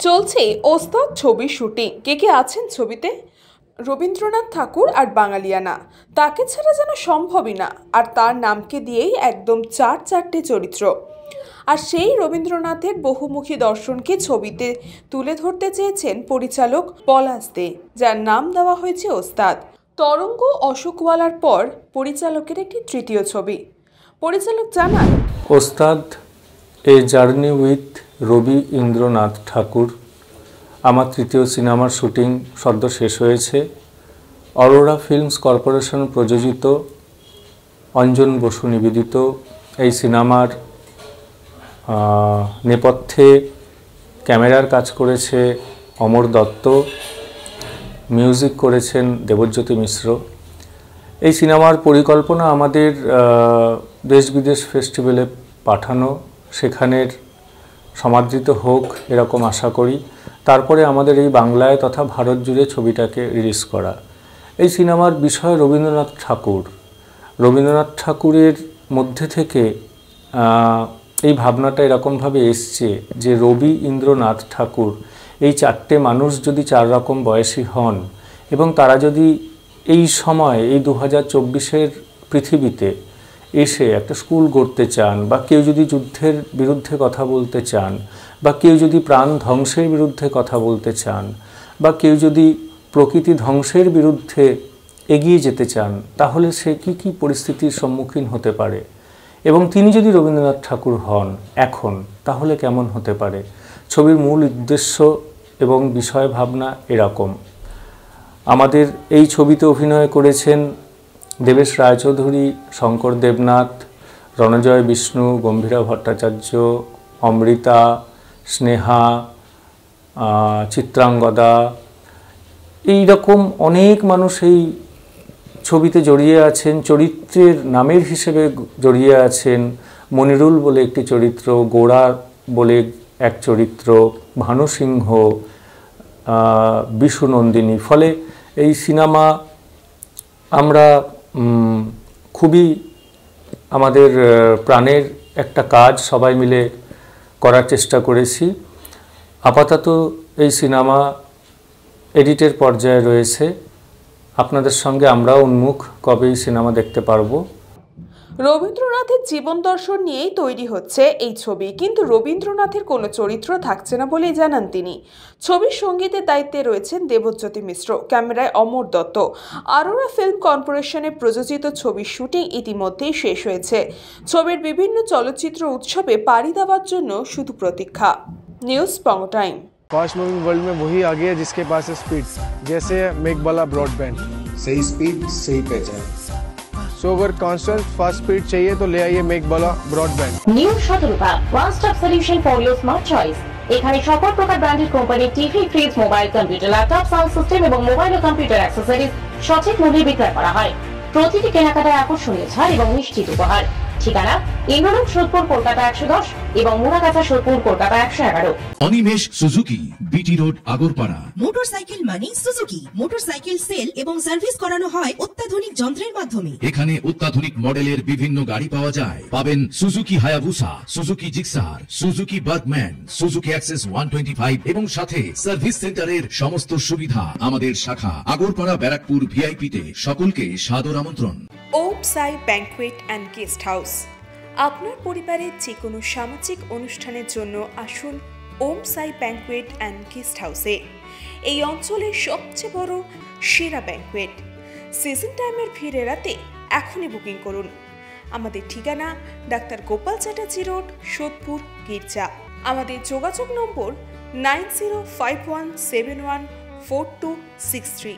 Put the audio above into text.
চলছে ওস্তাদ ছবির শুটিং। কে আছেন ছবিতে? রবীন্দ্রনাথ ঠাকুর আর বাঙালিয়ানা, তাকে ছাড়া যেন সম্ভবই না। আর তার নামকে দিয়েই একদম চারটে চরিত্র। আর সেই রবীন্দ্রনাথের বহুমুখী দর্শনকে ছবিতে তুলে ধরতে চেয়েছেন পরিচালক পলাশ দে, যার নাম দেওয়া হয়েছে ওস্তাদ। তরঙ্গ অশোকওয়ালার পর পরিচালকের একটি তৃতীয় ছবি। পরিচালক জানান, ওস্তাদ এ জার্নি উইথ রবীন্দ্রনাথ ঠাকুর আমার তৃতীয় সিনেমার শুটিং সদ্য শেষ হয়েছে। অরোরা ফিল্মস কর্পোরেশন প্রযোজিত, অঞ্জন বসু নিবেদিত এই সিনেমার নেপথ্যে ক্যামেরার কাজ করেছে অমর দত্ত, মিউজিক করেছেন দেবজ্যোতি মিশ্র। এই সিনেমার পরিকল্পনা আমাদের দেশ বিদেশ ফেস্টিভ্যালে পাঠানো, সেখানের সমাদৃত হোক এরকম আশা করি। তারপরে আমাদের এই বাংলায় তথা ভারত জুড়ে ছবিটাকে রিলিজ করা। এই সিনেমার বিষয় রবীন্দ্রনাথ ঠাকুর। রবীন্দ্রনাথ ঠাকুরের মধ্যে থেকে এই ভাবনাটা এরকমভাবে এসছে যে রবীন্দ্রনাথ ঠাকুর এই চারটে মানুষ যদি চার রকম বয়সী হন এবং তারা যদি এই সময় এই 2024-এর পৃথিবীতে এসে একটা স্কুল গড়তে চান, বা কেউ যদি যুদ্ধের বিরুদ্ধে কথা বলতে চান, বা কেউ যদি প্রাণ ধ্বংসের বিরুদ্ধে কথা বলতে চান, বা কেউ যদি প্রকৃতি ধ্বংসের বিরুদ্ধে এগিয়ে যেতে চান, তাহলে সে কি পরিস্থিতির সম্মুখীন হতে পারে, এবং তিনি যদি রবীন্দ্রনাথ ঠাকুর হন এখন, তাহলে কেমন হতে পারে। ছবির মূল উদ্দেশ্য এবং বিষয় ভাবনা এরকম। আমাদের এই ছবিতে অভিনয় করেছেন দেবেশ রায়চৌধুরী, শঙ্কর দেবনাথ, রণজয় বিষ্ণু, গম্ভীরা ভট্টাচার্য, অমৃতা, স্নেহা, চিত্রাঙ্গদা। এই রকম অনেক মানুষ এই ছবিতে জড়িয়ে আছেন, চরিত্রের নামের হিসেবে জড়িয়ে আছেন। মনিরুল বলে একটি চরিত্র, গোড়া বলে এক চরিত্র, ভানু সিংহ, বিশু নন্দিনী। ফলে এই সিনেমা আমরা খুবই আমাদের প্রাণের একটা কাজ সবাই মিলে করার চেষ্টা করেছি। আপাতত এই সিনেমা এডিটের পর্যায়ে রয়েছে। আপনাদের সঙ্গে আমরাও উন্মুখ কবে এই সিনেমা দেখতে পারবো। রবীন্দ্রনাথের জীবন দর্শন নিয়েই তৈরি হচ্ছে এই ছবি, কিন্তু রবীন্দ্রনাথের কোনো চরিত্র থাকছে না বলেই জানান তিনি। ছবির সঙ্গীতের দায়িত্বে রয়েছেন দেবজ্যোতি মিশ্র, ক্যামেরায় অমর দত্ত। আরোরা ফিল্ম কর্পোরেশনে প্রযোজিত ছবির শুটিং ইতিমধ্যেই শেষ হয়েছে। ছবির বিভিন্ন চলচ্চিত্র উৎসবে পাড়ি দেওয়ার জন্য শুধু প্রতীক্ষা। নিউজ পঙ্গ টাইম। फास्ट मूविंग वर्ल्ड में वही आगे है जिसके पास है स्पीड, जैसे मेघबाला ब्रॉडबैंड। सही स्पीड सही पहचान। सो अगर कांस्टेंट फास्ट स्पीड चाहिए तो ले आइए Meghbala broadband. New Shatarupa one stop solution for your smart choice. এখানে সকল প্রকার ব্র্যান্ডেড কোম্পানির TV, fridge, mobile, computer, laptop, sound system এবং মোবাইল ও কম্পিউটার অ্যাক্সেসরিজ সঠিক মূল্যে বিক্রয় করা হয়। প্রতিটি কেনাকাটায় আকর্ষণীয় ছাড় এবং নিশ্চিত উপহার। ঠিকানা ইন্দ্রলোক সোদপুর, কলকাতা 110 এবং Murakacha Sodepur, Kolkata 111। Animesh Suzuki, BT road, Agarpara. Motorcycle মানে সুজুকি। মোটরসাইকেল সেল এবং সার্ভিস করানো হয় অত্যাধুনিক যন্ত্রের মাধ্যমে। এখানে অত্যাধুনিক মডেলের বিভিন্ন গাড়ি পাওয়া যায়। পাবেন Suzuki Hayabusa, Suzuki Gixxer, Suzuki Bergman, Suzuki access 125 এবং সাথে সার্ভিস সেন্টারের সমস্ত সুবিধা। আমাদের শাখা আগরপাড়া ব্যারাকপুর ভিআইপিতে। সকলকে সাদর আমন্ত্রণ। ওম সাই ব্যাংকুয়েট অ্যান্ড গেস্ট হাউস। আপনার পরিবারের যে কোনো সামাজিক অনুষ্ঠানের জন্য আসুন ওম সাই ব্যাংকুয়েট অ্যান্ড গেস্ট হাউসে। এই অঞ্চলের সবচেয়ে বড় সেরা ব্যাংকুয়েট। সিজন টাইমের ভিড় এড়াতে এখনই বুকিং করুন। আমাদের ঠিকানা ডাক্তার গোপাল চ্যাটার্জি রোড, সোদপুর, গির্জা। আমাদের যোগাযোগ নম্বর 9051714263।